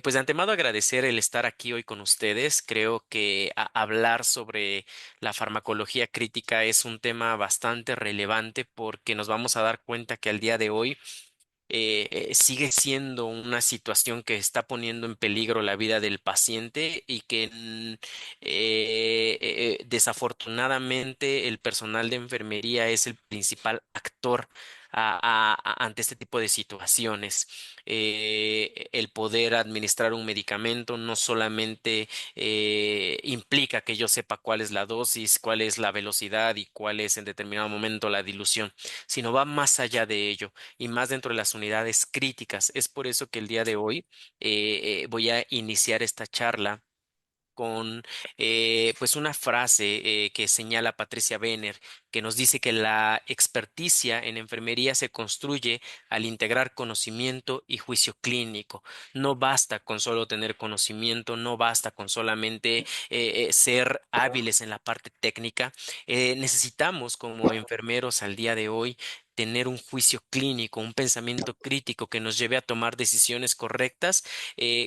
Pues de antemano agradecer el estar aquí hoy con ustedes. Creo que hablar sobre la farmacología crítica es un tema bastante relevante porque nos vamos a dar cuenta que al día de hoy sigue siendo una situación que está poniendo en peligro la vida del paciente y que desafortunadamente el personal de enfermería es el principal actor ante este tipo de situaciones. El poder administrar un medicamento no solamente implica que yo sepa cuál es la dosis, cuál es la velocidad y cuál es en determinado momento la dilución, sino va más allá de ello y más dentro de las unidades críticas. Es por eso que el día de hoy voy a iniciar esta charla con pues una frase que señala Patricia Benner, que nos dice que la experticia en enfermería se construye al integrar conocimiento y juicio clínico. No basta con solo tener conocimiento, no basta con solamente ser hábiles en la parte técnica. Necesitamos como enfermeros al día de hoy tener un juicio clínico, un pensamiento crítico que nos lleve a tomar decisiones correctas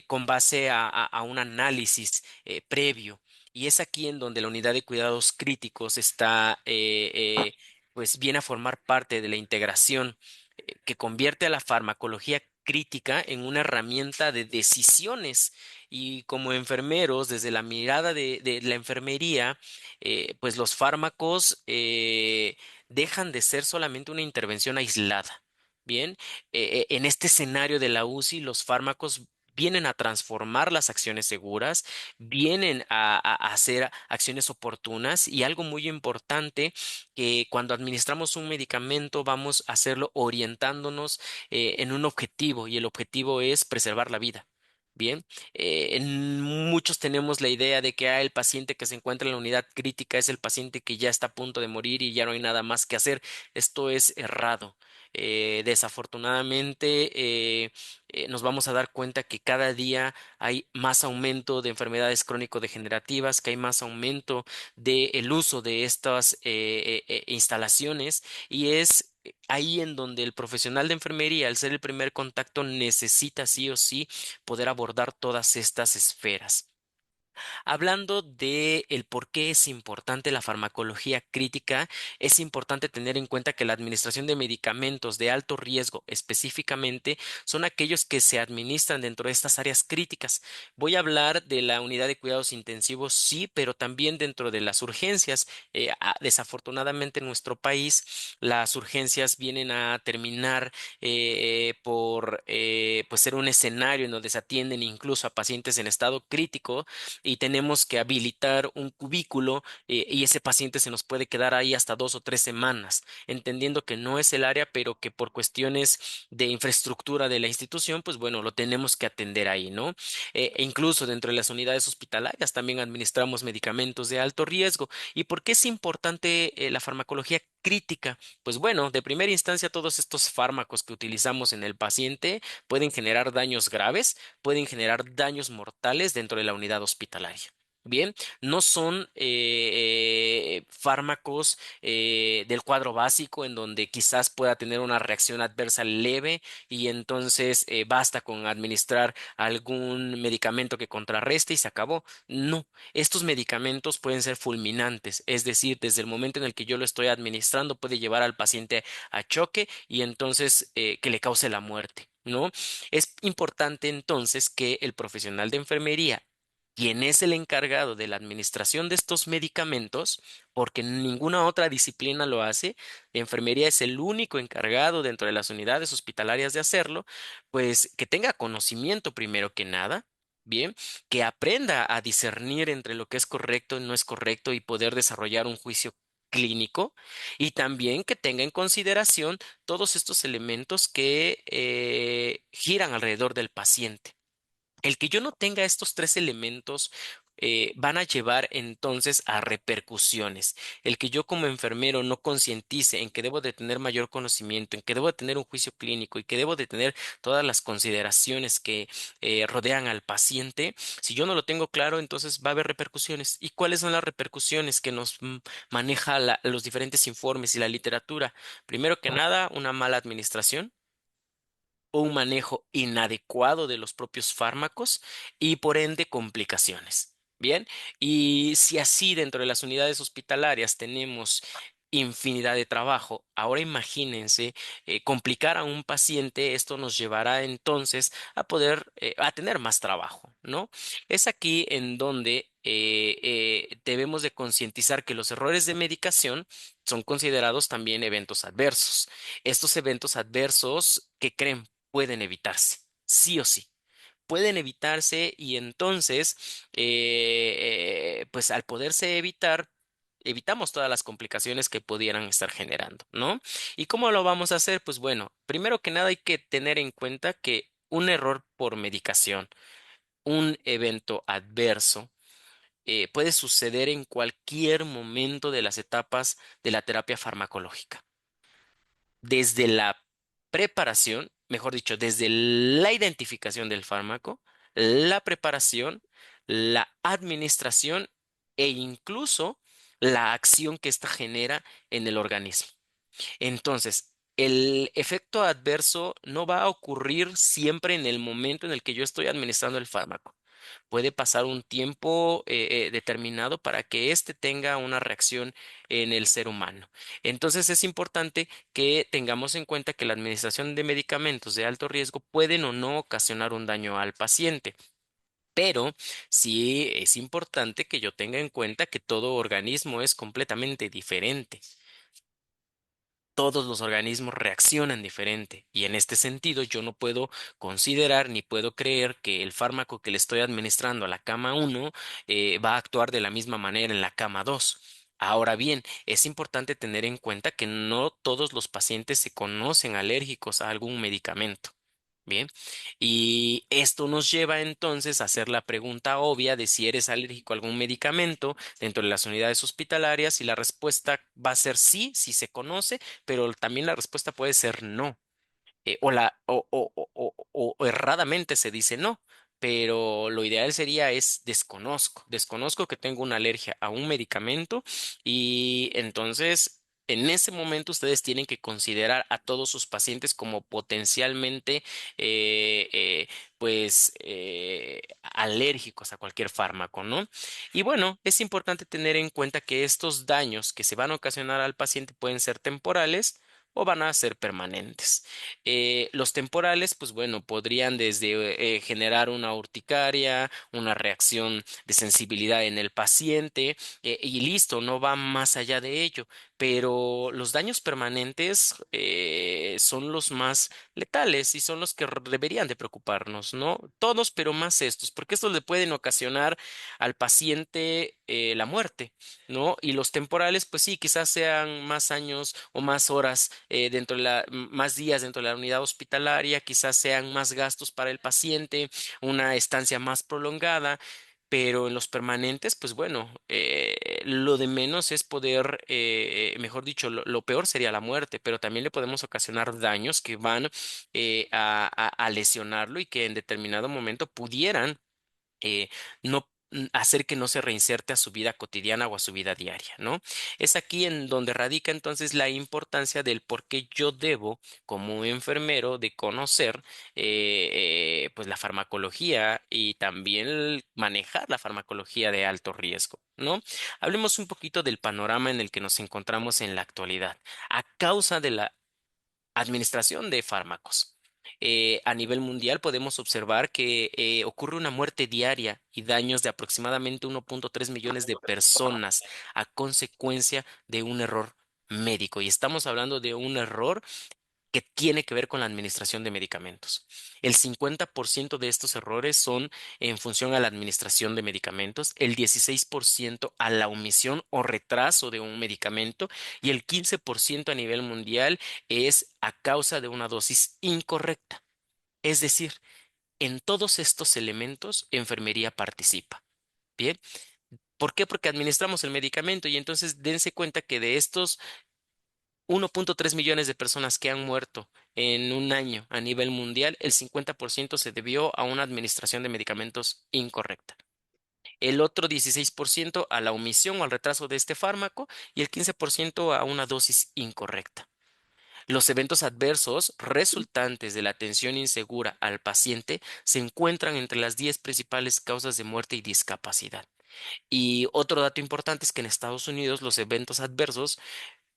con base a un análisis previo. Y es aquí en donde la unidad de cuidados críticos está, pues viene a formar parte de la integración que convierte a la farmacología crítica en una herramienta de decisiones. Y como enfermeros, desde la mirada de la enfermería, pues los fármacos dejan de ser solamente una intervención aislada. Bien, en este escenario de la UCI, los fármacos vienen a transformar las acciones seguras, vienen a hacer acciones oportunas y algo muy importante, que cuando administramos un medicamento vamos a hacerlo orientándonos en un objetivo y el objetivo es preservar la vida. Bien, muchos tenemos la idea de que el paciente que se encuentra en la unidad crítica es el paciente que ya está a punto de morir y ya no hay nada más que hacer. Esto es errado. Desafortunadamente, nos vamos a dar cuenta que cada día hay más aumento de enfermedades crónico-degenerativas, que hay más aumento del uso de estas instalaciones y es ahí en donde el profesional de enfermería, al ser el primer contacto, necesita sí o sí poder abordar todas estas esferas. Hablando de el por qué es importante la farmacología crítica, es importante tener en cuenta que la administración de medicamentos de alto riesgo específicamente son aquellos que se administran dentro de estas áreas críticas. Voy a hablar de la unidad de cuidados intensivos, sí, pero también dentro de las urgencias. Desafortunadamente en nuestro país las urgencias vienen a terminar por pues ser un escenario en donde se atienden incluso a pacientes en estado crítico y tenemos que habilitar un cubículo y ese paciente se nos puede quedar ahí hasta 2 o 3 semanas, entendiendo que no es el área, pero que por cuestiones de infraestructura de la institución, pues bueno, lo tenemos que atender ahí, ¿no? E incluso dentro de las unidades hospitalarias también administramos medicamentos de alto riesgo. ¿Y por qué es importante la farmacología crítica? Pues bueno, de primera instancia, todos estos fármacos que utilizamos en el paciente pueden generar daños graves, pueden generar daños mortales dentro de la unidad hospitalaria. Bien, no son fármacos del cuadro básico en donde quizás pueda tener una reacción adversa leve y entonces basta con administrar algún medicamento que contrarreste y se acabó. No, estos medicamentos pueden ser fulminantes, es decir, desde el momento en el que yo lo estoy administrando puede llevar al paciente a choque y entonces que le cause la muerte, ¿no? Es importante entonces que el profesional de enfermería, quien es el encargado de la administración de estos medicamentos, porque ninguna otra disciplina lo hace, la enfermería es el único encargado dentro de las unidades hospitalarias de hacerlo, pues que tenga conocimiento primero que nada. Bien, que aprenda a discernir entre lo que es correcto y no es correcto y poder desarrollar un juicio clínico y también que tenga en consideración todos estos elementos que giran alrededor del paciente. El que yo no tenga estos tres elementos van a llevar entonces a repercusiones. El que yo como enfermero no concientice en que debo de tener mayor conocimiento, en que debo de tener un juicio clínico y que debo de tener todas las consideraciones que rodean al paciente, si yo no lo tengo claro, entonces va a haber repercusiones. ¿Y cuáles son las repercusiones que nos maneja los diferentes informes y la literatura? Primero que nada, una mala administración. o un manejo inadecuado de los propios fármacos y por ende complicaciones. Bien, y si así dentro de las unidades hospitalarias tenemos infinidad de trabajo, ahora imagínense complicar a un paciente, esto nos llevará entonces a poder, a tener más trabajo, ¿no? Es aquí en donde debemos de concientizar que los errores de medicación son considerados también eventos adversos. Estos eventos adversos, ¿que creen? Pueden evitarse, sí o sí. Pueden evitarse y entonces, pues al poderse evitar, evitamos todas las complicaciones que pudieran estar generando, ¿no? ¿Y cómo lo vamos a hacer? Pues bueno, primero que nada hay que tener en cuenta que un error por medicación, un evento adverso, puede suceder en cualquier momento de las etapas de la terapia farmacológica desde la preparación, mejor dicho, desde la identificación del fármaco, la preparación, la administración e incluso la acción que ésta genera en el organismo. Entonces, el efecto adverso no va a ocurrir siempre en el momento en el que yo estoy administrando el fármaco. Puede pasar un tiempo determinado para que éste tenga una reacción en el ser humano. Entonces, es importante que tengamos en cuenta que la administración de medicamentos de alto riesgo pueden o no ocasionar un daño al paciente. Pero sí es importante que yo tenga en cuenta que todo organismo es completamente diferente. Todos los organismos reaccionan diferente y en este sentido yo no puedo considerar ni puedo creer que el fármaco que le estoy administrando a la cama 1 va a actuar de la misma manera en la cama 2. Ahora bien, es importante tener en cuenta que no todos los pacientes se conocen alérgicos a algún medicamento. Bien, y esto nos lleva entonces a hacer la pregunta obvia de si eres alérgico a algún medicamento dentro de las unidades hospitalarias y la respuesta va a ser sí, si se conoce, pero también la respuesta puede ser no. O erradamente se dice no, pero lo ideal sería es desconozco, desconozco que tengo una alergia a un medicamento y entonces en ese momento ustedes tienen que considerar a todos sus pacientes como potencialmente eh, eh, alérgicos a cualquier fármaco, ¿no? Y bueno, es importante tener en cuenta que estos daños que se van a ocasionar al paciente pueden ser temporales o van a ser permanentes. Los temporales, pues bueno, podrían desde generar una urticaria, una reacción de sensibilidad en el paciente y listo, no va más allá de ello. Pero los daños permanentes son los más letales y son los que deberían de preocuparnos, ¿no? Todos, pero más estos, porque estos le pueden ocasionar al paciente la muerte. ¿No? Y los temporales, pues sí, quizás sean más años o más horas dentro de más días dentro de la unidad hospitalaria, quizás sean más gastos para el paciente, una estancia más prolongada. Pero en los permanentes, pues bueno, lo de menos es poder, mejor dicho, lo peor sería la muerte, pero también le podemos ocasionar daños que van a lesionarlo y que en determinado momento pudieran no hacer que no se reinserte a su vida cotidiana o a su vida diaria, ¿no? Es aquí en donde radica entonces la importancia del por qué yo debo, como enfermero, de conocer pues la farmacología y también manejar la farmacología de alto riesgo, ¿no? Hablemos un poquito del panorama en el que nos encontramos en la actualidad. A causa de la administración de fármacos. A nivel mundial podemos observar que ocurre una muerte diaria y daños de aproximadamente 1.3 millones de personas a consecuencia de un error médico. Y estamos hablando de un error que tiene que ver con la administración de medicamentos. El 50% de estos errores son en función a la administración de medicamentos, el 16% a la omisión o retraso de un medicamento y el 15% a nivel mundial es a causa de una dosis incorrecta. Es decir, en todos estos elementos, enfermería participa. Bien, ¿por qué? Porque administramos el medicamento y entonces dense cuenta que de estos 1.3 millones de personas que han muerto en un año a nivel mundial, el 50% se debió a una administración de medicamentos incorrecta. El otro 16% a la omisión o al retraso de este fármaco y el 15% a una dosis incorrecta. Los eventos adversos resultantes de la atención insegura al paciente se encuentran entre las 10 principales causas de muerte y discapacidad. Y otro dato importante es que en Estados Unidos los eventos adversos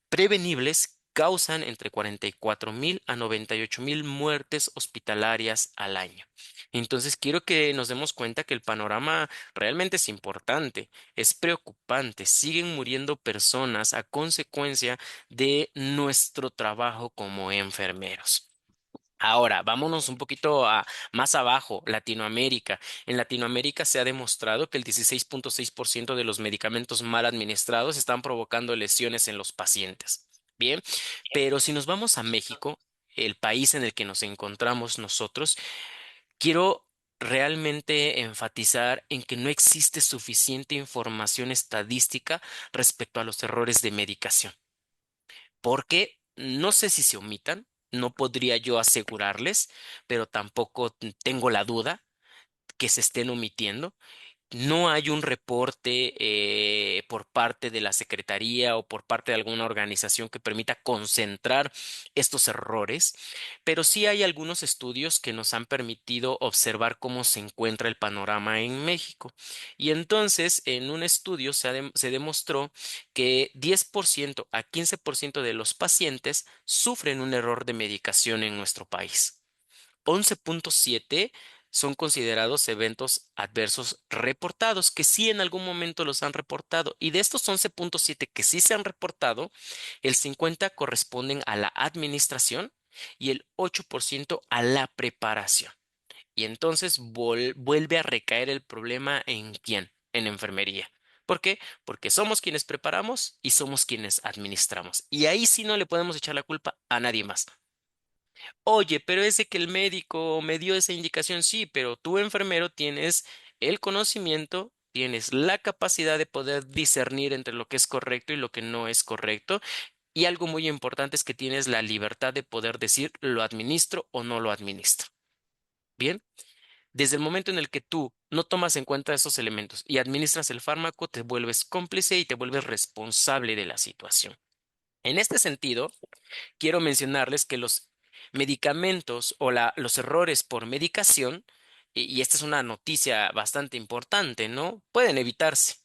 prevenibles causan entre 44.000 a 98.000 muertes hospitalarias al año. Entonces, quiero que nos demos cuenta que el panorama realmente es importante, es preocupante. Siguen muriendo personas a consecuencia de nuestro trabajo como enfermeros. Ahora, vámonos un poquito más abajo, Latinoamérica. En Latinoamérica se ha demostrado que el 16.6% de los medicamentos mal administrados están provocando lesiones en los pacientes. Bien, pero si nos vamos a México, el país en el que nos encontramos nosotros, quiero realmente enfatizar en que no existe suficiente información estadística respecto a los errores de medicación, porque no sé si se omitan, no podría yo asegurarles, pero tampoco tengo la duda que se estén omitiendo. No hay un reporte por parte de la Secretaría o por parte de alguna organización que permita concentrar estos errores, pero sí hay algunos estudios que nos han permitido observar cómo se encuentra el panorama en México. Y entonces, en un estudio se demostró que 10% a 15% de los pacientes sufren un error de medicación en nuestro país. 11.7 son considerados eventos adversos reportados, que sí en algún momento los han reportado. Y de estos 11.7 que sí se han reportado, el 50 corresponden a la administración y el 8% a la preparación. Y entonces vuelve a recaer el problema en quién, en enfermería. ¿Por qué? Porque somos quienes preparamos y somos quienes administramos. Y ahí sí no le podemos echar la culpa a nadie más. Oye, pero es de que el médico me dio esa indicación, sí, pero tú, enfermero, tienes el conocimiento, tienes la capacidad de poder discernir entre lo que es correcto y lo que no es correcto. Y algo muy importante es que tienes la libertad de poder decir lo administro o no lo administro. Bien, desde el momento en el que tú no tomas en cuenta esos elementos y administras el fármaco, te vuelves cómplice y te vuelves responsable de la situación. En este sentido, quiero mencionarles que los medicamentos o los errores por medicación, y esta es una noticia bastante importante, ¿no? Pueden evitarse.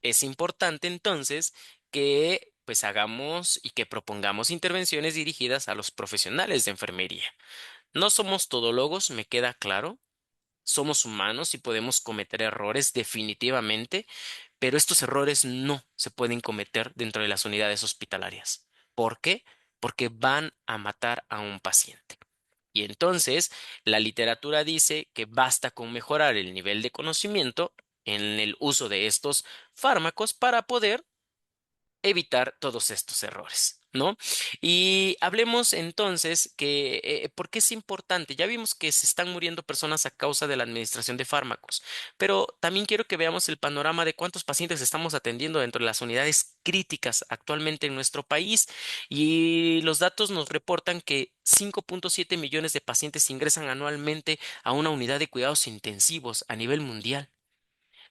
Es importante entonces que pues hagamos y que propongamos intervenciones dirigidas a los profesionales de enfermería. No somos todólogos, me queda claro. Somos humanos y podemos cometer errores definitivamente, pero estos errores no se pueden cometer dentro de las unidades hospitalarias. ¿Por qué? Porque van a matar a un paciente. Y entonces la literatura dice que basta con mejorar el nivel de conocimiento en el uso de estos fármacos para poder evitar todos estos errores, ¿no? Y hablemos entonces que, ¿por qué es importante? Ya vimos que se están muriendo personas a causa de la administración de fármacos, pero también quiero que veamos el panorama de cuántos pacientes estamos atendiendo dentro de las unidades críticas actualmente en nuestro país. Y los datos nos reportan que 5.7 millones de pacientes ingresan anualmente a una unidad de cuidados intensivos a nivel mundial.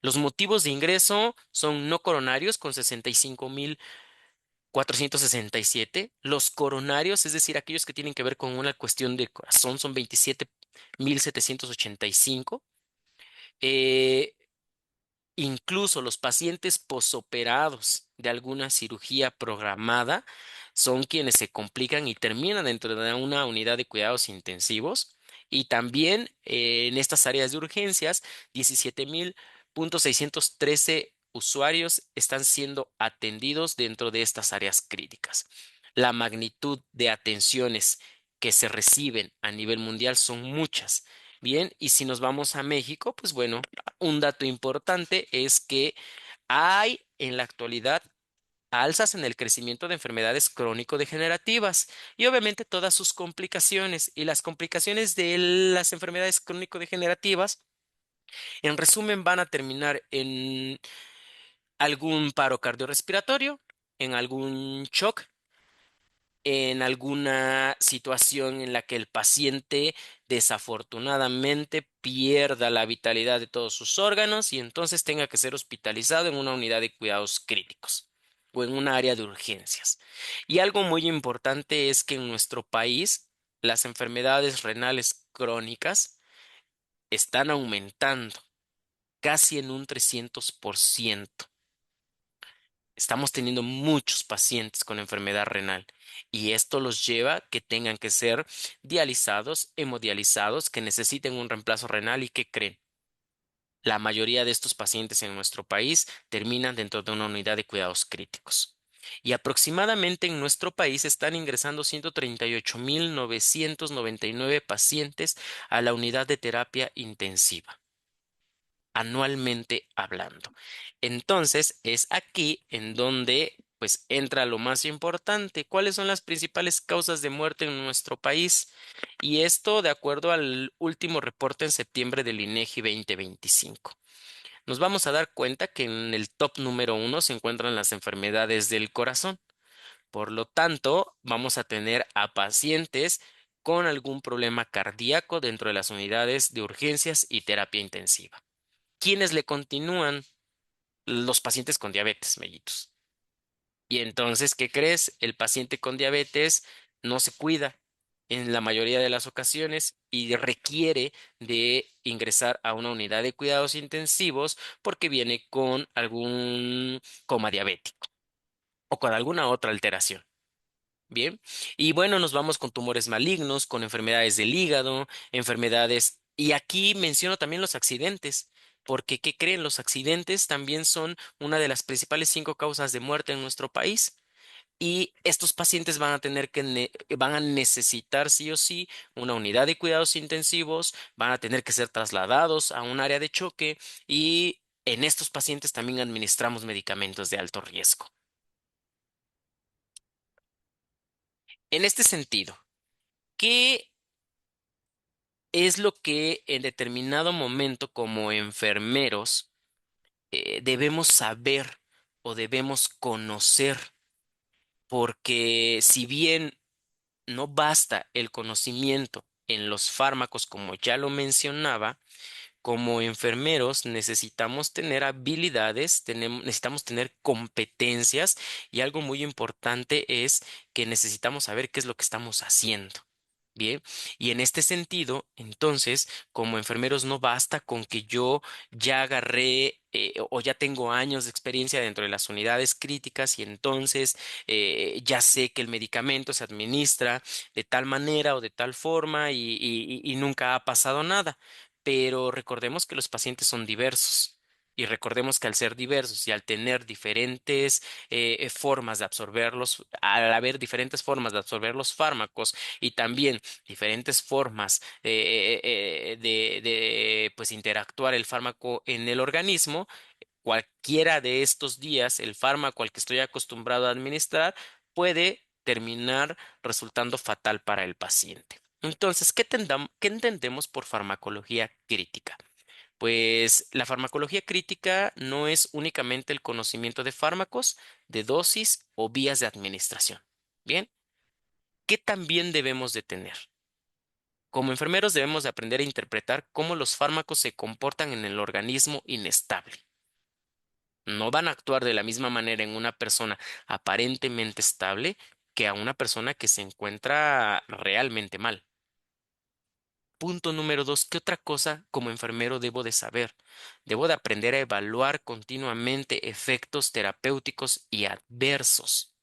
Los motivos de ingreso son no coronarios con 65.467. Los coronarios, es decir, aquellos que tienen que ver con una cuestión del corazón, son 27.785. Eh, Incluso los pacientes posoperados de alguna cirugía programada son quienes se complican y terminan dentro de una unidad de cuidados intensivos. Y también en estas áreas de urgencias, 17.613 usuarios están siendo atendidos dentro de estas áreas críticas. La magnitud de atenciones que se reciben a nivel mundial son muchas. Bien, y si nos vamos a México, pues bueno, un dato importante es que hay en la actualidad alzas en el crecimiento de enfermedades crónico-degenerativas y obviamente todas sus complicaciones. Y las complicaciones de las enfermedades crónico-degenerativas, en resumen, van a terminar en algún paro cardiorrespiratorio, en algún shock, en alguna situación en la que el paciente desafortunadamente pierda la vitalidad de todos sus órganos y entonces tenga que ser hospitalizado en una unidad de cuidados críticos. o en una área de urgencias. Y algo muy importante es que en nuestro país las enfermedades renales crónicas están aumentando casi en un 300%. Estamos teniendo muchos pacientes con enfermedad renal y esto los lleva a que tengan que ser dializados, hemodializados, que necesiten un reemplazo renal y que creen. La mayoría de estos pacientes en nuestro país terminan dentro de una unidad de cuidados críticos. Y aproximadamente en nuestro país están ingresando 138.999 pacientes a la unidad de terapia intensiva, anualmente hablando. Entonces, es aquí en donde pues entra lo más importante. ¿Cuáles son las principales causas de muerte en nuestro país? Y esto de acuerdo al último reporte en septiembre del INEGI 2025. Nos vamos a dar cuenta que en el top número uno se encuentran las enfermedades del corazón. Por lo tanto, vamos a tener a pacientes con algún problema cardíaco dentro de las unidades de urgencias y terapia intensiva. ¿Quiénes le continúan? Los pacientes con diabetes, mellitos. Y entonces, ¿qué crees? El paciente con diabetes no se cuida en la mayoría de las ocasiones y requiere de ingresar a una unidad de cuidados intensivos porque viene con algún coma diabético o con alguna otra alteración. Bien, y bueno, nos vamos con tumores malignos, con enfermedades del hígado, enfermedades, y aquí menciono también los accidentes, porque ¿qué creen? Los accidentes también son una de las principales 5 causas de muerte en nuestro país. Y estos pacientes van a tener que, van a necesitar sí o sí una unidad de cuidados intensivos, van a tener que ser trasladados a un área de choque y en estos pacientes también administramos medicamentos de alto riesgo. En este sentido, ¿qué es lo que en determinado momento como enfermeros debemos saber o debemos conocer? Porque si bien no basta el conocimiento en los fármacos, como ya lo mencionaba, como enfermeros necesitamos tener habilidades, necesitamos tener competencias y algo muy importante es que necesitamos saber qué es lo que estamos haciendo. Bien, y en este sentido, entonces, como enfermeros no basta con que yo ya agarré o ya tengo años de experiencia dentro de las unidades críticas y entonces ya sé que el medicamento se administra de tal manera o de tal forma y nunca ha pasado nada. Pero recordemos que los pacientes son diversos. Y recordemos que al ser diversos y al tener diferentes formas de absorberlos, al haber diferentes formas de absorber los fármacos y también diferentes formas pues interactuar el fármaco en el organismo, cualquiera de estos días, el fármaco al que estoy acostumbrado a administrar puede terminar resultando fatal para el paciente. Entonces, ¿qué entendemos por farmacología crítica? Pues la farmacología crítica no es únicamente el conocimiento de fármacos, de dosis o vías de administración. Bien, ¿qué también debemos de tener? Como enfermeros debemos de aprender a interpretar cómo los fármacos se comportan en el organismo inestable. No van a actuar de la misma manera en una persona aparentemente estable que a una persona que se encuentra realmente mal. Punto número dos, ¿qué otra cosa como enfermero debo de saber? Debo de aprender a evaluar continuamente efectos terapéuticos y adversos.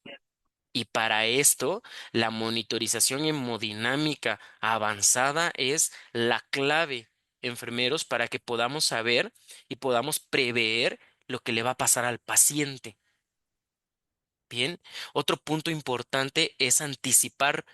Y para esto, la monitorización hemodinámica avanzada es la clave, enfermeros, para que podamos saber y podamos prever lo que le va a pasar al paciente. Bien, otro punto importante es anticipar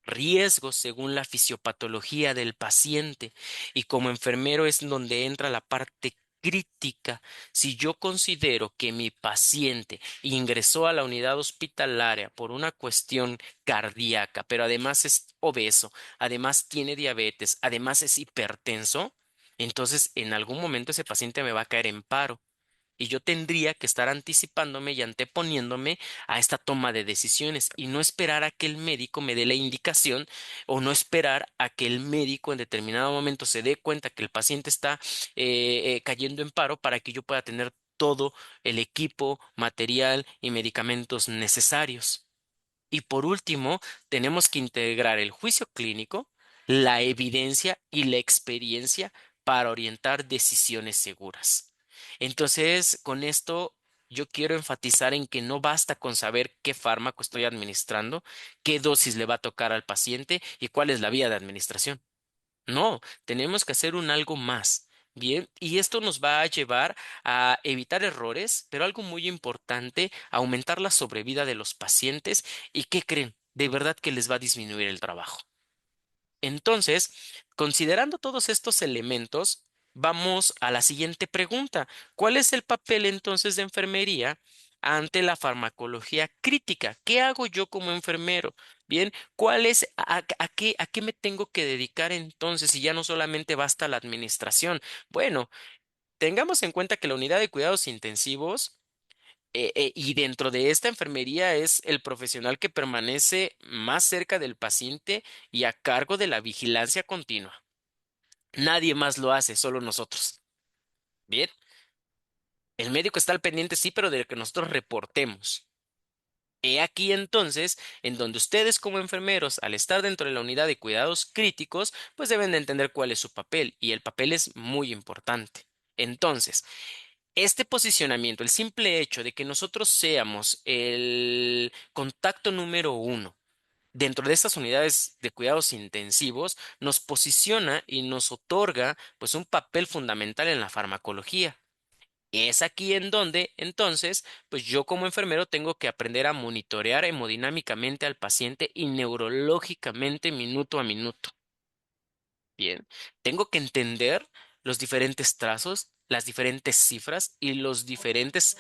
riesgos según la fisiopatología del paciente y como enfermero es donde entra la parte crítica. Si yo considero que mi paciente ingresó a la unidad hospitalaria por una cuestión cardíaca, pero además es obeso, además tiene diabetes, además es hipertenso, entonces en algún momento ese paciente me va a caer en paro y yo tendría que estar anticipándome y anteponiéndome a esta toma de decisiones y no esperar a que el médico me dé la indicación o no esperar a que el médico en determinado momento se dé cuenta que el paciente está cayendo en paro para que yo pueda tener todo el equipo, material y medicamentos necesarios. Y por último, tenemos que integrar el juicio clínico, la evidencia y la experiencia para orientar decisiones seguras. Entonces, con esto yo quiero enfatizar en que no basta con saber qué fármaco estoy administrando, qué dosis le va a tocar al paciente y cuál es la vía de administración. No, tenemos que hacer un algo más. Bien, y esto nos va a llevar a evitar errores, pero algo muy importante, aumentar la sobrevida de los pacientes. ¿Y qué creen? De verdad que les va a disminuir el trabajo. Entonces, considerando todos estos elementos, vamos a la siguiente pregunta. ¿Cuál es el papel entonces de enfermería ante la farmacología crítica? ¿Qué hago yo como enfermero? Bien, ¿cuál es, a qué me tengo que dedicar entonces si ya no solamente basta la administración? Bueno, tengamos en cuenta que la unidad de cuidados intensivos y dentro de esta enfermería es el profesional que permanece más cerca del paciente y a cargo de la vigilancia continua. Nadie más lo hace, solo nosotros. Bien, el médico está al pendiente, sí, pero de que nosotros reportemos. He aquí entonces en donde ustedes como enfermeros, al estar dentro de la unidad de cuidados críticos, pues deben de entender cuál es su papel y el papel es muy importante. Entonces, este posicionamiento, el simple hecho de que nosotros seamos el contacto número uno dentro de estas unidades de cuidados intensivos, nos posiciona y nos otorga pues un papel fundamental en la farmacología. Es aquí en donde, entonces, pues yo como enfermero tengo que aprender a monitorear hemodinámicamente al paciente y neurológicamente minuto a minuto. Bien, tengo que entender los diferentes trazos, las diferentes cifras y los diferentes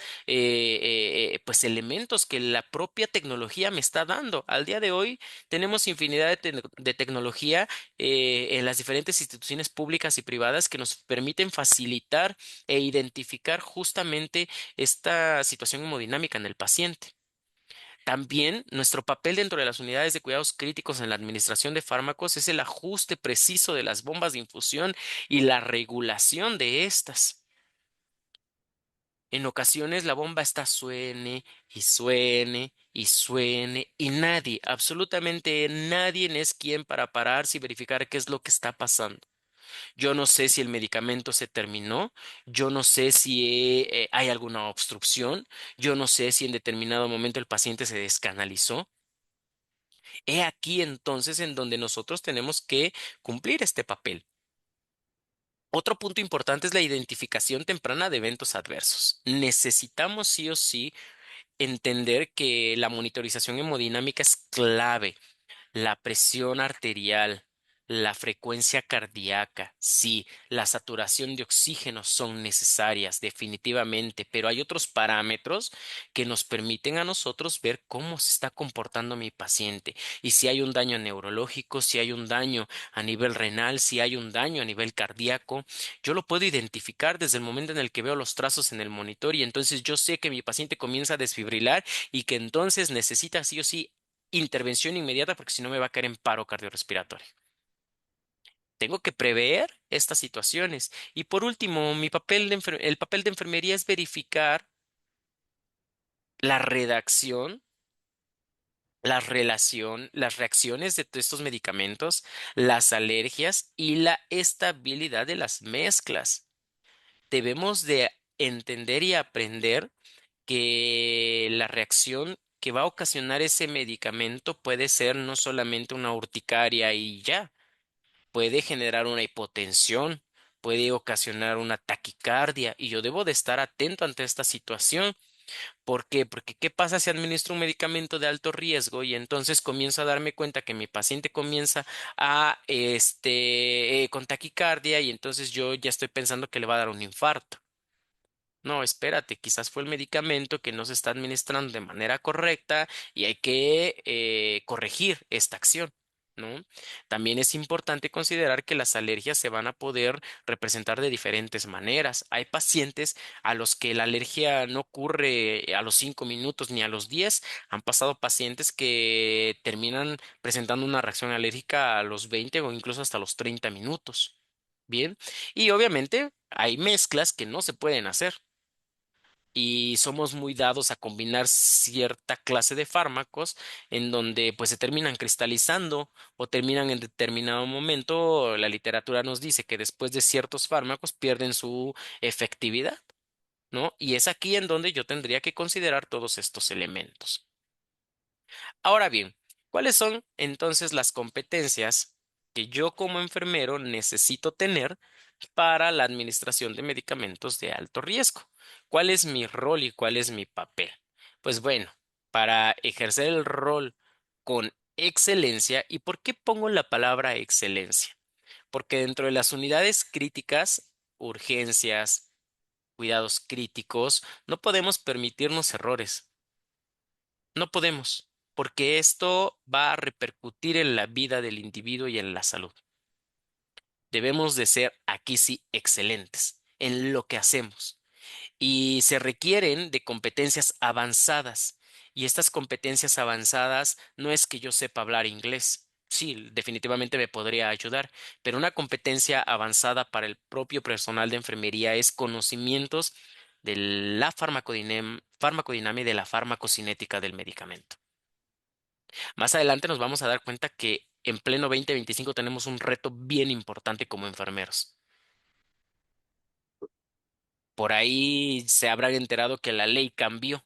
pues elementos que la propia tecnología me está dando. Al día de hoy tenemos infinidad de tecnología en las diferentes instituciones públicas y privadas que nos permiten facilitar e identificar justamente esta situación hemodinámica en el paciente. También nuestro papel dentro de las unidades de cuidados críticos en la administración de fármacos es el ajuste preciso de las bombas de infusión y la regulación de estas. En ocasiones la bomba está suene y suene y suene y nadie, absolutamente nadie es quien para pararse y verificar qué es lo que está pasando. Yo no sé si el medicamento se terminó, yo no sé si hay alguna obstrucción, yo no sé si en determinado momento el paciente se descanalizó. He aquí entonces en donde nosotros tenemos que cumplir este papel. Otro punto importante es la identificación temprana de eventos adversos. Necesitamos sí o sí entender que la monitorización hemodinámica es clave. La presión arterial, la frecuencia cardíaca, sí, la saturación de oxígeno son necesarias, definitivamente, pero hay otros parámetros que nos permiten a nosotros ver cómo se está comportando mi paciente y si hay un daño neurológico, si hay un daño a nivel renal, si hay un daño a nivel cardíaco. Yo lo puedo identificar desde el momento en el que veo los trazos en el monitor y entonces yo sé que mi paciente comienza a desfibrilar y que entonces necesita sí o sí intervención inmediata porque si no me va a caer en paro cardiorrespiratorio. Tengo que prever estas situaciones. Y por último, el papel de enfermería es verificar la redacción, las reacciones de estos medicamentos, las alergias y la estabilidad de las mezclas. Debemos de entender y aprender que la reacción que va a ocasionar ese medicamento puede ser no solamente una urticaria y ya, puede generar una hipotensión, puede ocasionar una taquicardia y yo debo de estar atento ante esta situación. ¿Por qué? Porque ¿qué pasa si administro un medicamento de alto riesgo y entonces comienzo a darme cuenta que mi paciente comienza a con taquicardia y entonces yo ya estoy pensando que le va a dar un infarto? No, espérate, quizás fue el medicamento que no se está administrando de manera correcta y hay que corregir esta acción, ¿no? También es importante considerar que las alergias se van a poder representar de diferentes maneras. Hay pacientes a los que la alergia no ocurre a los 5 minutos ni a los 10. Han pasado pacientes que terminan presentando una reacción alérgica a los 20 o incluso hasta los 30 minutos. Bien, y obviamente hay mezclas que no se pueden hacer. y somos muy dados a combinar cierta clase de fármacos en donde pues se terminan cristalizando o terminan en determinado momento. La literatura nos dice que después de ciertos fármacos pierden su efectividad, ¿no? Y es aquí en donde yo tendría que considerar todos estos elementos. Ahora bien, ¿cuáles son entonces las competencias que yo como enfermero necesito tener para la administración de medicamentos de alto riesgo? ¿Cuál es mi rol y cuál es mi papel? Pues bueno, para ejercer el rol con excelencia, ¿y por qué pongo la palabra excelencia? Porque dentro de las unidades críticas, urgencias, cuidados críticos, no podemos permitirnos errores. No podemos, porque esto va a repercutir en la vida del individuo y en la salud. Debemos de ser aquí sí excelentes en lo que hacemos y se requieren de competencias avanzadas. Y estas competencias avanzadas no es que yo sepa hablar inglés. Sí, definitivamente me podría ayudar, pero una competencia avanzada para el propio personal de enfermería es conocimientos de la farmacodinamia y de la farmacocinética del medicamento. Más adelante nos vamos a dar cuenta que en pleno 2025 tenemos un reto bien importante como enfermeros. Por ahí se habrán enterado que la ley cambió,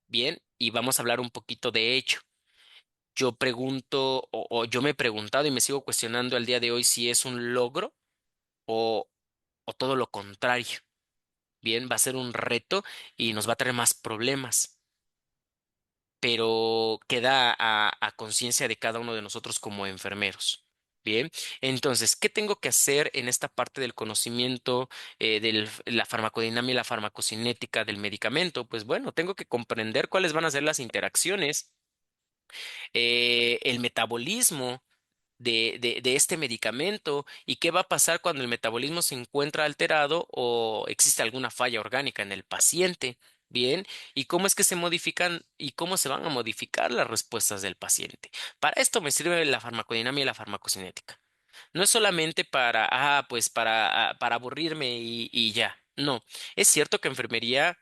bien, y vamos a hablar un poquito de ello. Yo pregunto, o yo me he preguntado y me sigo cuestionando al día de hoy si es un logro o, o todo lo contrario. Bien, va a ser un reto y nos va a traer más problemas, pero queda a conciencia de cada uno de nosotros como enfermeros. Bien, entonces, ¿qué tengo que hacer en esta parte del conocimiento de la farmacodinamia y la farmacocinética del medicamento? Pues bueno, tengo que comprender cuáles van a ser las interacciones, el metabolismo de este medicamento y qué va a pasar cuando el metabolismo se encuentra alterado o existe alguna falla orgánica en el paciente. Bien, y cómo es que se modifican y cómo se van a modificar las respuestas del paciente. Para esto me sirve la farmacodinamia y la farmacocinética. No es solamente para, pues para aburrirme y ya. No, es cierto que enfermería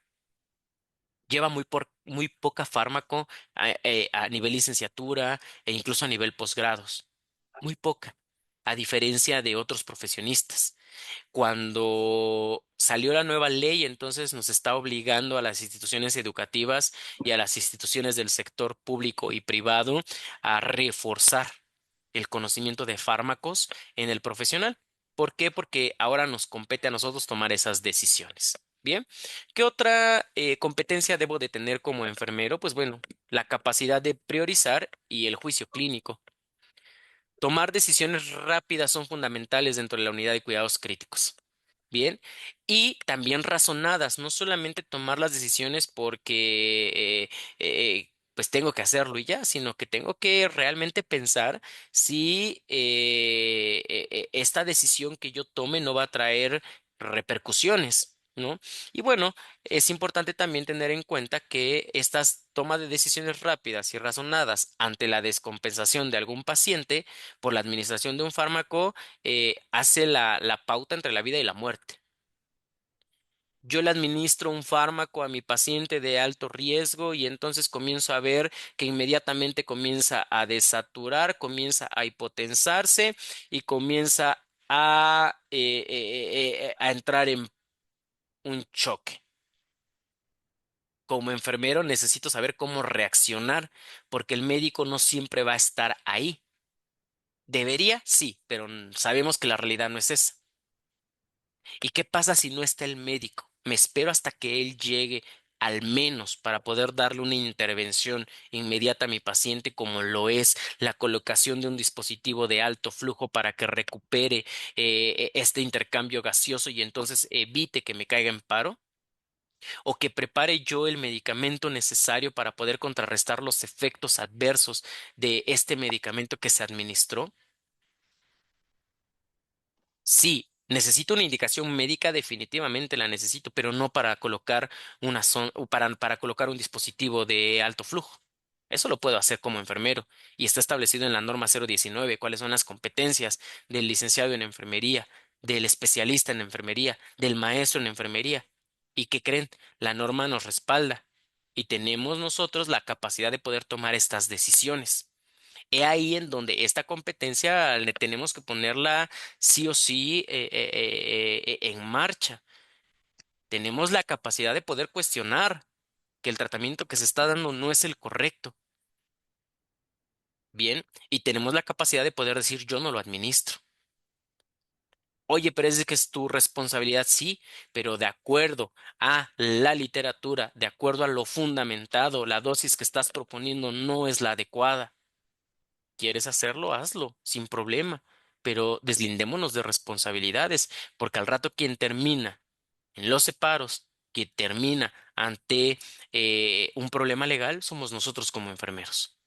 lleva muy poca fármaco a nivel licenciatura e incluso a nivel posgrados. Muy poca, a diferencia de otros profesionistas. Cuando salió la nueva ley, entonces nos está obligando a las instituciones educativas y a las instituciones del sector público y privado a reforzar el conocimiento de fármacos en el profesional. ¿Por qué? Porque ahora nos compete a nosotros tomar esas decisiones. Bien, ¿qué otra competencia debo de tener como enfermero? Pues bueno, la capacidad de priorizar y el juicio clínico. Tomar decisiones rápidas son fundamentales dentro de la unidad de cuidados críticos. Bien, y también razonadas, no solamente tomar las decisiones porque pues tengo que hacerlo y ya, sino que tengo que realmente pensar si esta decisión que yo tome no va a traer repercusiones, ¿no? Y bueno, es importante también tener en cuenta que estas tomas de decisiones rápidas y razonadas ante la descompensación de algún paciente por la administración de un fármaco hace la pauta entre la vida y la muerte. Yo le administro un fármaco a mi paciente de alto riesgo y entonces comienzo a ver que inmediatamente comienza a desaturar, comienza a hipotensarse y comienza a entrar en un choque. Como enfermero necesito saber cómo reaccionar porque el médico no siempre va a estar ahí. Debería, sí, pero sabemos que la realidad no es esa. ¿Y qué pasa si no está el médico? Me espero hasta que él llegue al menos para poder darle una intervención inmediata a mi paciente, como lo es la colocación de un dispositivo de alto flujo para que recupere este intercambio gaseoso y entonces evite que me caiga en paro, o que prepare yo el medicamento necesario para poder contrarrestar los efectos adversos de este medicamento que se administró. Sí, necesito una indicación médica, definitivamente la necesito, pero no para colocar para colocar un dispositivo de alto flujo. Eso lo puedo hacer como enfermero y está establecido en la norma 019 cuáles son las competencias del licenciado en enfermería, del especialista en enfermería, del maestro en enfermería. ¿Y qué creen? La norma nos respalda y tenemos nosotros la capacidad de poder tomar estas decisiones. He ahí en donde esta competencia le tenemos que ponerla sí o sí en marcha. Tenemos la capacidad de poder cuestionar que el tratamiento que se está dando no es el correcto. Bien, y tenemos la capacidad de poder decir yo no lo administro. Oye, pero es de que es tu responsabilidad, sí, pero de acuerdo a la literatura, de acuerdo a lo fundamentado, la dosis que estás proponiendo no es la adecuada. ¿Quieres hacerlo? Hazlo, sin problema, pero deslindémonos de responsabilidades, porque al rato quien termina en los separos, quien termina ante un problema legal, somos nosotros como enfermeros.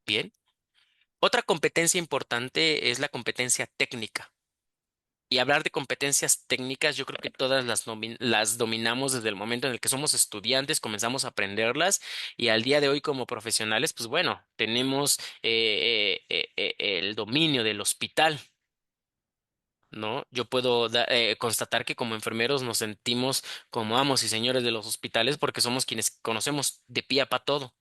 Bien. Otra competencia importante es la competencia técnica. Y hablar de competencias técnicas, yo creo que todas las dominamos desde el momento en el que somos estudiantes, comenzamos a aprenderlas y al día de hoy como profesionales, pues bueno, tenemos el dominio del hospital, ¿no? Yo puedo constatar que como enfermeros nos sentimos como amos y señores de los hospitales porque somos quienes conocemos de pie a pa todo.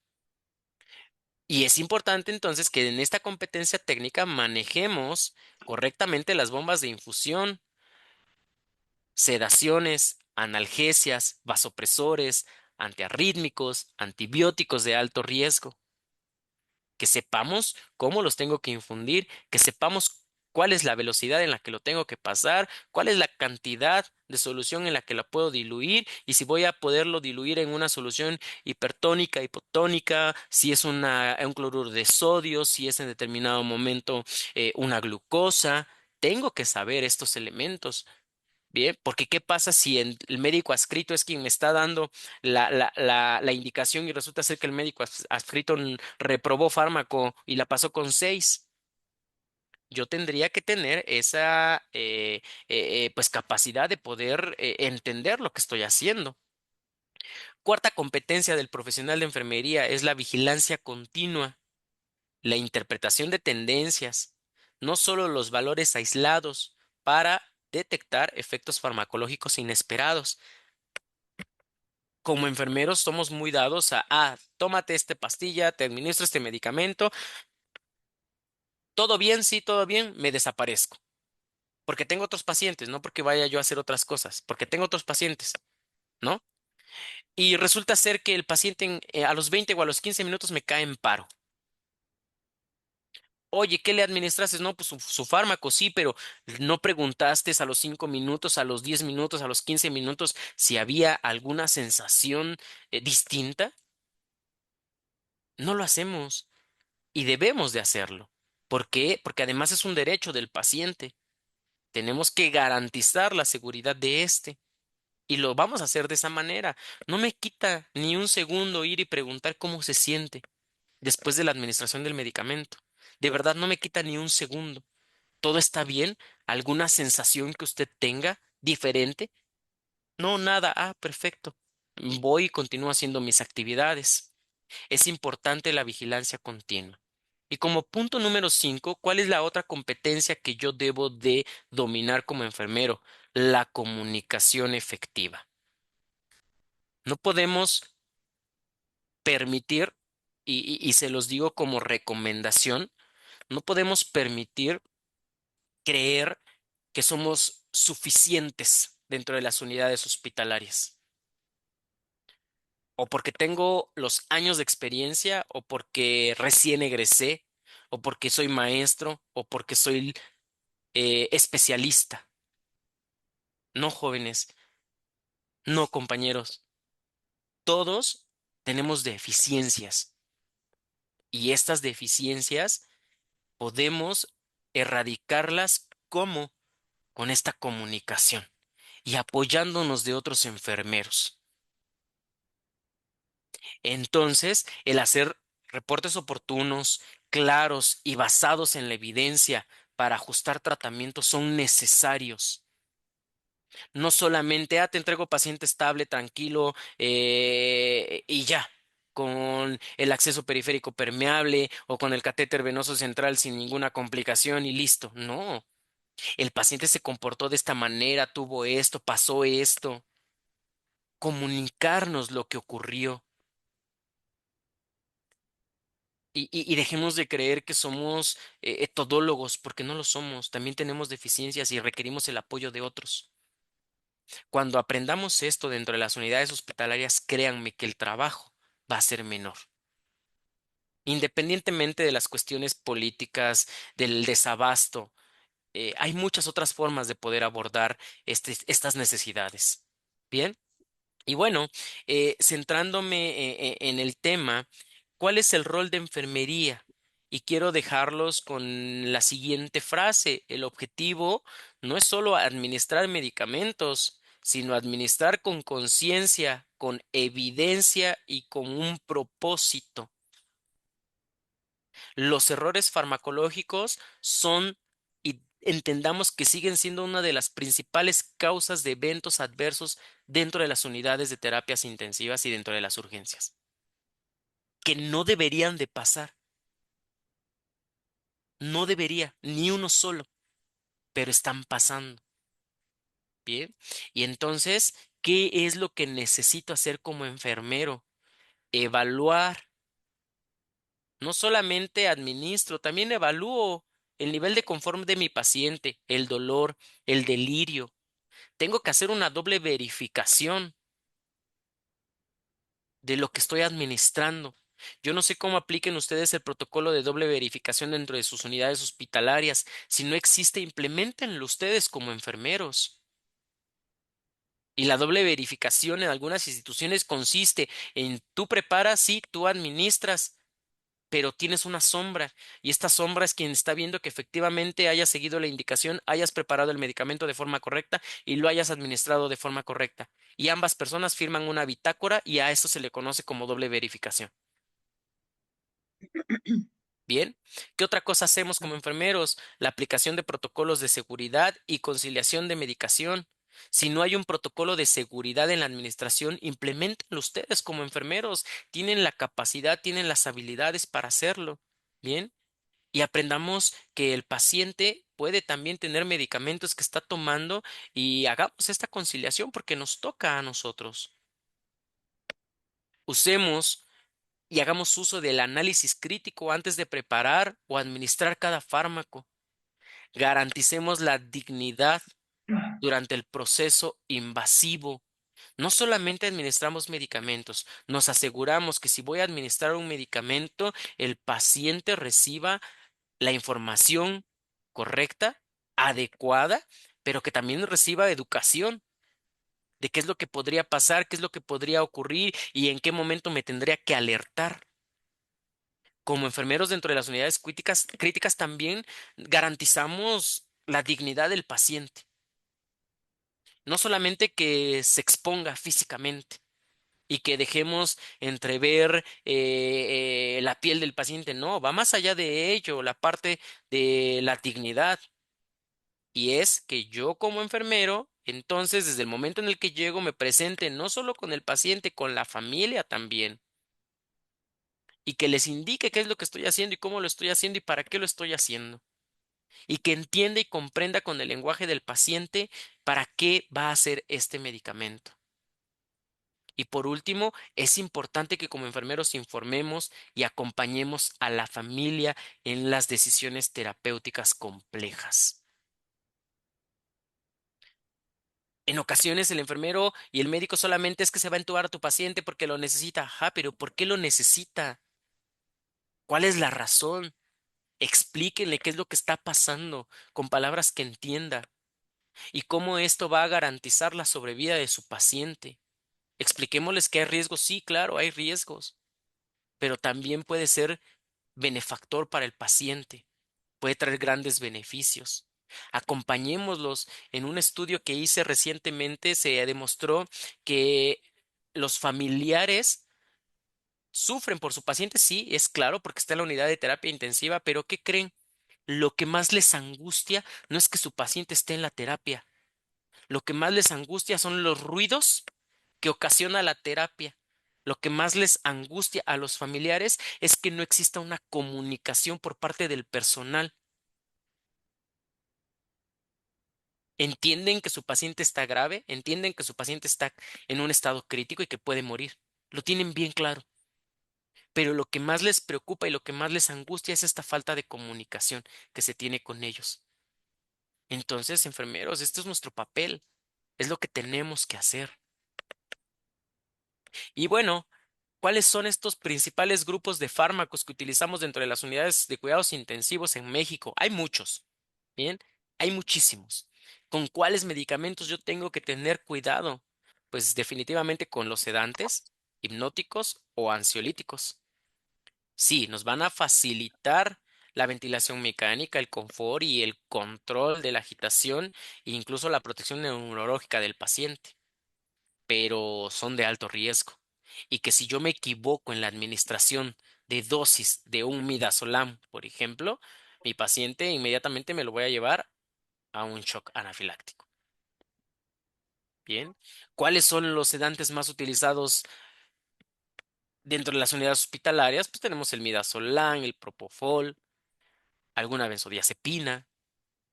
Y es importante entonces que en esta competencia técnica manejemos correctamente las bombas de infusión, sedaciones, analgesias, vasopresores, antiarrítmicos, antibióticos de alto riesgo, que sepamos cómo los tengo que infundir, que sepamos cuál es la velocidad en la que lo tengo que pasar, cuál es la cantidad de solución en la que la puedo diluir y si voy a poderlo diluir en una solución hipertónica, hipotónica, si es un cloruro de sodio, si es en determinado momento una glucosa. Tengo que saber estos elementos. Bien, porque ¿qué pasa si el médico adscrito es quien me está dando la indicación y resulta ser que el médico adscrito reprobó fármaco y la pasó con 6? Yo tendría que tener esa pues capacidad de poder entender lo que estoy haciendo. Cuarta competencia del profesional de enfermería es la vigilancia continua, la interpretación de tendencias, no solo los valores aislados para detectar efectos farmacológicos inesperados. Como enfermeros somos muy dados tómate esta pastilla, te administro este medicamento, todo bien, sí, todo bien, me desaparezco. Porque tengo otros pacientes, no porque vaya yo a hacer otras cosas, porque tengo otros pacientes, ¿no? Y resulta ser que el paciente a los 20 o a los 15 minutos me cae en paro. Oye, ¿qué le administraste? No, pues su fármaco, sí, pero no preguntaste a los 5 minutos, a los 10 minutos, a los 15 minutos si había alguna sensación distinta. No lo hacemos. Y debemos de hacerlo. ¿Por qué? Porque además es un derecho del paciente. Tenemos que garantizar la seguridad de éste. Y lo vamos a hacer de esa manera. No me quita ni un segundo ir y preguntar cómo se siente después de la administración del medicamento. De verdad, no me quita ni un segundo. ¿Todo está bien? ¿Alguna sensación que usted tenga diferente? No, nada. Ah, perfecto. Voy y continúo haciendo mis actividades. Es importante la vigilancia continua. Y como punto número 5, ¿cuál es la otra competencia que yo debo de dominar como enfermero? La comunicación efectiva. No podemos permitir, y se los digo como recomendación, no podemos permitir creer que somos suficientes dentro de las unidades hospitalarias. O porque tengo los años de experiencia, o porque recién egresé, o porque soy maestro, o porque soy especialista. No, jóvenes, no, compañeros. Todos tenemos deficiencias y estas deficiencias podemos erradicarlas como con esta comunicación y apoyándonos de otros enfermeros. Entonces, el hacer reportes oportunos, claros y basados en la evidencia para ajustar tratamientos son necesarios. No solamente, te entrego paciente estable, tranquilo, y ya, con el acceso periférico permeable o con el catéter venoso central sin ninguna complicación y listo. No, el paciente se comportó de esta manera, tuvo esto, pasó esto. comunicarnos lo que ocurrió. Y dejemos de creer que somos todólogos, porque no lo somos. También tenemos deficiencias y requerimos el apoyo de otros. Cuando aprendamos esto dentro de las unidades hospitalarias, créanme que el trabajo va a ser menor. Independientemente de las cuestiones políticas, del desabasto, hay muchas otras formas de poder abordar estas necesidades. Bien. Y bueno, centrándome en el tema, ¿cuál es el rol de enfermería? Y quiero dejarlos con la siguiente frase. El objetivo no es solo administrar medicamentos, sino administrar con conciencia, con evidencia y con un propósito. Los errores farmacológicos son, y entendamos que siguen siendo una de las principales causas de eventos adversos dentro de las unidades de terapias intensivas y dentro de las urgencias, que no deberían de pasar, no debería, ni uno solo, pero están pasando. Bien, y entonces, ¿qué es lo que necesito hacer como enfermero? Evaluar. No solamente administro, también evalúo el nivel de confort de mi paciente, el dolor, el delirio. Tengo que hacer una doble verificación de lo que estoy administrando. Yo no sé cómo apliquen ustedes el protocolo de doble verificación dentro de sus unidades hospitalarias. Si no existe, implementenlo ustedes como enfermeros. Y la doble verificación en algunas instituciones consiste en tú preparas, sí, tú administras, pero tienes una sombra y esta sombra es quien está viendo que efectivamente hayas seguido la indicación, hayas preparado el medicamento de forma correcta y lo hayas administrado de forma correcta. Y ambas personas firman una bitácora y a eso se le conoce como doble verificación. Bien, ¿qué otra cosa hacemos como enfermeros? La aplicación de protocolos de seguridad y conciliación de medicación. Si no hay un protocolo de seguridad en la administración, implementenlo ustedes como enfermeros. Tienen la capacidad, tienen las habilidades para hacerlo. Bien. Y aprendamos que el paciente puede también tener medicamentos que está tomando y hagamos esta conciliación porque nos toca a nosotros. Usemos y hagamos uso del análisis crítico antes de preparar o administrar cada fármaco. Garanticemos la dignidad durante el proceso invasivo. No solamente administramos medicamentos, nos aseguramos que si voy a administrar un medicamento, el paciente reciba la información correcta, adecuada, pero que también reciba educación de qué es lo que podría pasar, qué es lo que podría ocurrir y en qué momento me tendría que alertar. Como enfermeros dentro de las unidades críticas también garantizamos la dignidad del paciente, no solamente que se exponga físicamente y que dejemos entrever la piel del paciente, no, va más allá de ello, la parte de la dignidad. Y es que yo como enfermero, entonces desde el momento en el que llego me presente no solo con el paciente, con la familia también, y que les indique qué es lo que estoy haciendo y cómo lo estoy haciendo y para qué lo estoy haciendo, y que entienda y comprenda con el lenguaje del paciente para qué va a hacer este medicamento. Y por último, es importante que como enfermeros informemos y acompañemos a la familia en las decisiones terapéuticas complejas. En ocasiones el enfermero y el médico solamente es que se va a entubar a tu paciente porque lo necesita. Ajá, pero ¿por qué lo necesita? ¿Cuál es la razón? Explíquenle qué es lo que está pasando con palabras que entienda y cómo esto va a garantizar la sobrevida de su paciente. Expliquémosles que hay riesgos. Sí, claro, hay riesgos, pero también puede ser benefactor para el paciente. Puede traer grandes beneficios. Acompañémoslos. En un estudio que hice recientemente se demostró que los familiares sufren por su paciente, sí, es claro, porque está en la unidad de terapia intensiva, pero ¿qué creen? Lo que más les angustia no es que su paciente esté en la terapia. Lo que más les angustia son los ruidos que ocasiona la terapia. Lo que más les angustia a los familiares es que no exista una comunicación por parte del personal. Entienden que su paciente está grave, entienden que su paciente está en un estado crítico y que puede morir. Lo tienen bien claro. Pero lo que más les preocupa y lo que más les angustia es esta falta de comunicación que se tiene con ellos. Entonces, enfermeros, este es nuestro papel, es lo que tenemos que hacer. Y bueno, ¿cuáles son estos principales grupos de fármacos que utilizamos dentro de las unidades de cuidados intensivos en México? Hay muchos, ¿bien? Hay muchísimos. ¿Con cuáles medicamentos yo tengo que tener cuidado? Pues definitivamente con los sedantes, hipnóticos o ansiolíticos. Sí, nos van a facilitar la ventilación mecánica, el confort y el control de la agitación e incluso la protección neurológica del paciente, pero son de alto riesgo. Y que si yo me equivoco en la administración de dosis de un midazolam, por ejemplo, mi paciente inmediatamente me lo voy a llevar a un shock anafiláctico. Bien. ¿Cuáles son los sedantes más utilizados dentro de las unidades hospitalarias? Pues tenemos el midazolam, el propofol, alguna benzodiazepina.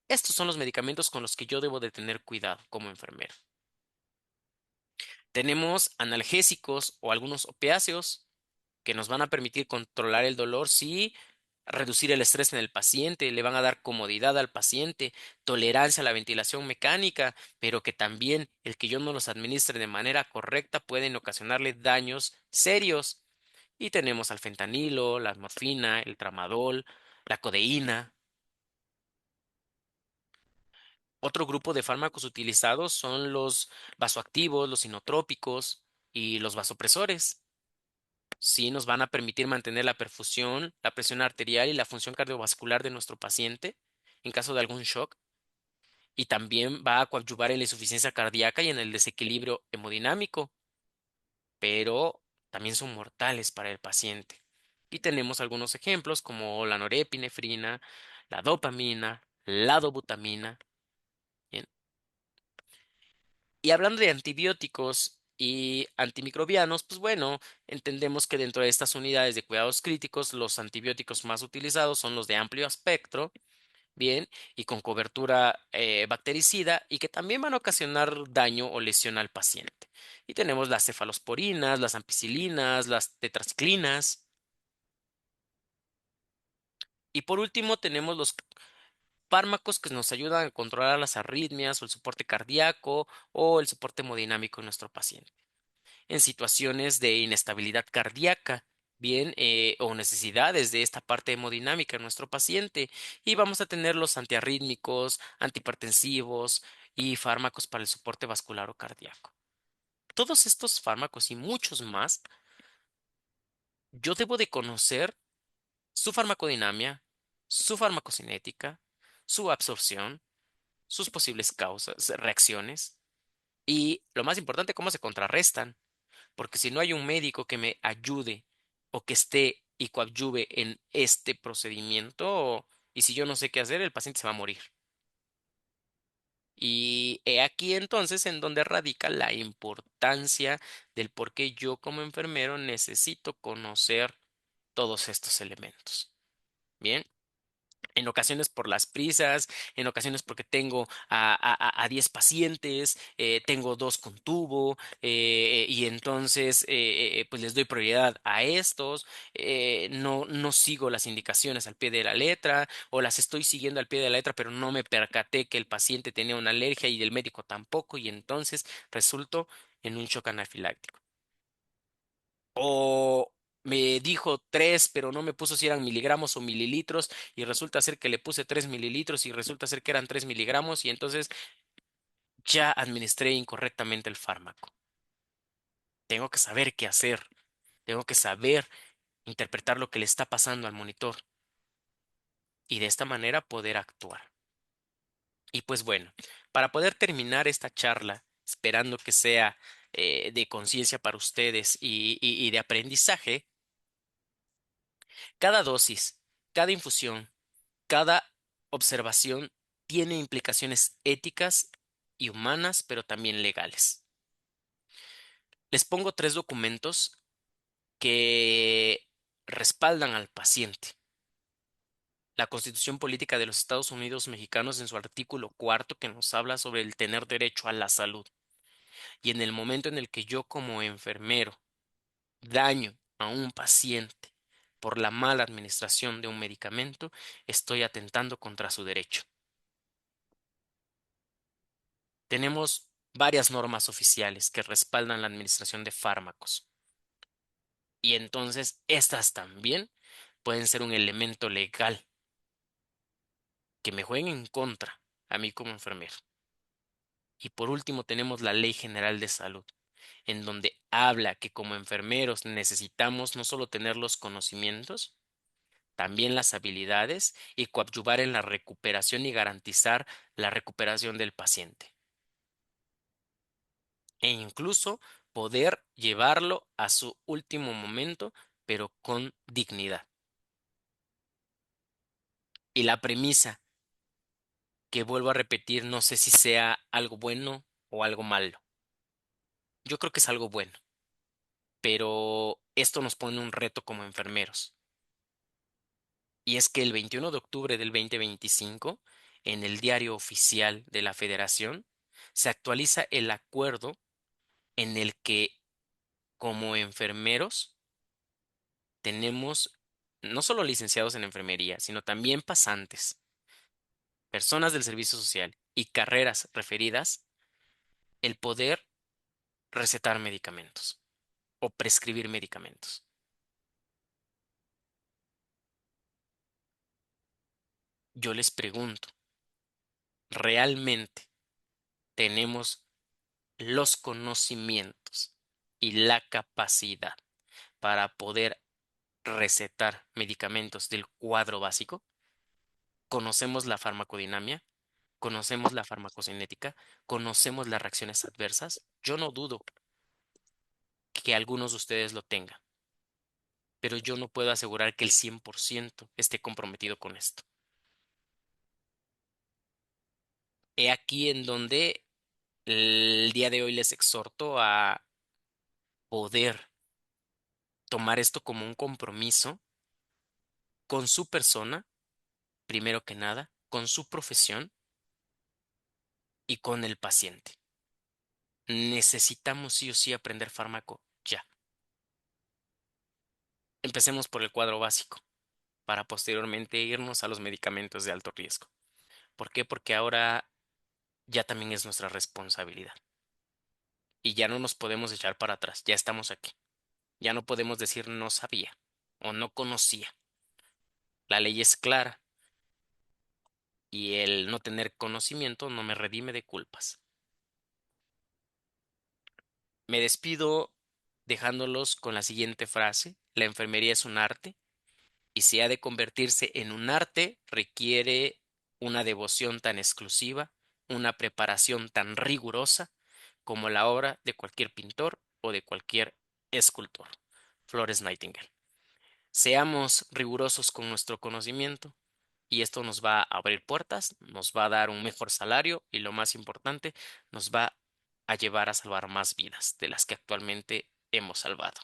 Estos son los medicamentos con los que yo debo de tener cuidado como enfermero. Tenemos analgésicos o algunos opiáceos que nos van a permitir controlar el dolor, sí, reducir el estrés en el paciente, le van a dar comodidad al paciente, tolerancia a la ventilación mecánica, pero que también el que yo no los administre de manera correcta pueden ocasionarle daños serios. Y tenemos al fentanilo, la morfina, el tramadol, la codeína. Otro grupo de fármacos utilizados son los vasoactivos, los inotrópicos y los vasopresores. Sí, nos van a permitir mantener la perfusión, la presión arterial y la función cardiovascular de nuestro paciente en caso de algún shock. Y también va a coadyuvar en la insuficiencia cardíaca y en el desequilibrio hemodinámico, pero también son mortales para el paciente. Y tenemos algunos ejemplos como la norepinefrina, la dopamina, la dobutamina. Y hablando de antibióticos y antimicrobianos, pues bueno, entendemos que dentro de estas unidades de cuidados críticos, los antibióticos más utilizados son los de amplio espectro, bien, y con cobertura bactericida, y que también van a ocasionar daño o lesión al paciente. Y tenemos las cefalosporinas, las ampicilinas, las tetraciclinas. Y por último, tenemos los fármacos que nos ayudan a controlar las arritmias o el soporte cardíaco o el soporte hemodinámico en nuestro paciente en situaciones de inestabilidad cardíaca, bien, o necesidades de esta parte hemodinámica en nuestro paciente. Y vamos a tener los antiarrítmicos, antihipertensivos y fármacos para el soporte vascular o cardíaco. Todos estos fármacos y muchos más, yo debo de conocer su farmacodinamia, su farmacocinética, su absorción, sus posibles causas, reacciones y, lo más importante, cómo se contrarrestan. Porque si no hay un médico que me ayude o que esté y coadyuve en este procedimiento, y si yo no sé qué hacer, el paciente se va a morir. Y he aquí entonces en donde radica la importancia del por qué yo como enfermero necesito conocer todos estos elementos. Bien. En ocasiones por las prisas, en ocasiones porque tengo a 10 pacientes, tengo dos con tubo, y entonces pues les doy prioridad a estos, no sigo las indicaciones al pie de la letra o las estoy siguiendo al pie de la letra, pero no me percaté que el paciente tenía una alergia y el médico tampoco y entonces resulto en un shock anafiláctico. O me dijo 3, pero no me puso si eran miligramos o mililitros, y resulta ser que le puse 3 mililitros y resulta ser que eran 3 miligramos, y entonces ya administré incorrectamente el fármaco. Tengo que saber qué hacer, tengo que saber interpretar lo que le está pasando al monitor y de esta manera poder actuar. Y pues bueno, para poder terminar esta charla, esperando que sea de conciencia para ustedes y de aprendizaje, cada dosis, cada infusión, cada observación tiene implicaciones éticas y humanas, pero también legales. Les pongo 3 documentos que respaldan al paciente. la Constitución Política de los Estados Unidos Mexicanos en su artículo cuarto que nos habla sobre el tener derecho a la salud. Y en el momento en el que yo como enfermero daño a un paciente por la mala administración de un medicamento, estoy atentando contra su derecho. Tenemos varias normas oficiales que respaldan la administración de fármacos y entonces estas también pueden ser un elemento legal que me jueguen en contra a mí como enfermero. Y por último tenemos la Ley General de Salud, en donde habla que como enfermeros necesitamos no solo tener los conocimientos, también las habilidades y coadyuvar en la recuperación y garantizar la recuperación del paciente. E incluso poder llevarlo a su último momento, pero con dignidad. Y la premisa, que vuelvo a repetir, no sé si sea algo bueno o algo malo. Yo creo que es algo bueno, pero esto nos pone un reto como enfermeros. Y es que el 21 de octubre del 2025, en el diario oficial de la Federación, se actualiza el acuerdo en el que como enfermeros tenemos no solo licenciados en enfermería, sino también pasantes, personas del servicio social y carreras referidas, el poder recetar medicamentos o prescribir medicamentos. Yo les pregunto, ¿realmente tenemos los conocimientos y la capacidad para poder recetar medicamentos del cuadro básico? ¿Conocemos la farmacodinamia? ¿Conocemos la farmacocinética? ¿Conocemos las reacciones adversas? Yo no dudo que algunos de ustedes lo tengan, pero yo no puedo asegurar que el 100% esté comprometido con esto. He aquí en donde el día de hoy les exhorto a poder tomar esto como un compromiso con su persona, primero que nada, con su profesión y con el paciente. Necesitamos sí o sí aprender fármaco ya. Empecemos por el cuadro básico para posteriormente irnos a los medicamentos de alto riesgo. ¿Por qué? Porque ahora ya también es nuestra responsabilidad y ya no nos podemos echar para atrás, ya estamos aquí. Ya no podemos decir no sabía o no conocía. La ley es clara y el no tener conocimiento no me redime de culpas. Me despido dejándolos con la siguiente frase: la enfermería es un arte y si ha de convertirse en un arte requiere una devoción tan exclusiva, una preparación tan rigurosa como la obra de cualquier pintor o de cualquier escultor. Flores Nightingale. Seamos rigurosos con nuestro conocimiento y esto nos va a abrir puertas, nos va a dar un mejor salario y lo más importante, nos va a llevar a salvar más vidas de las que actualmente hemos salvado.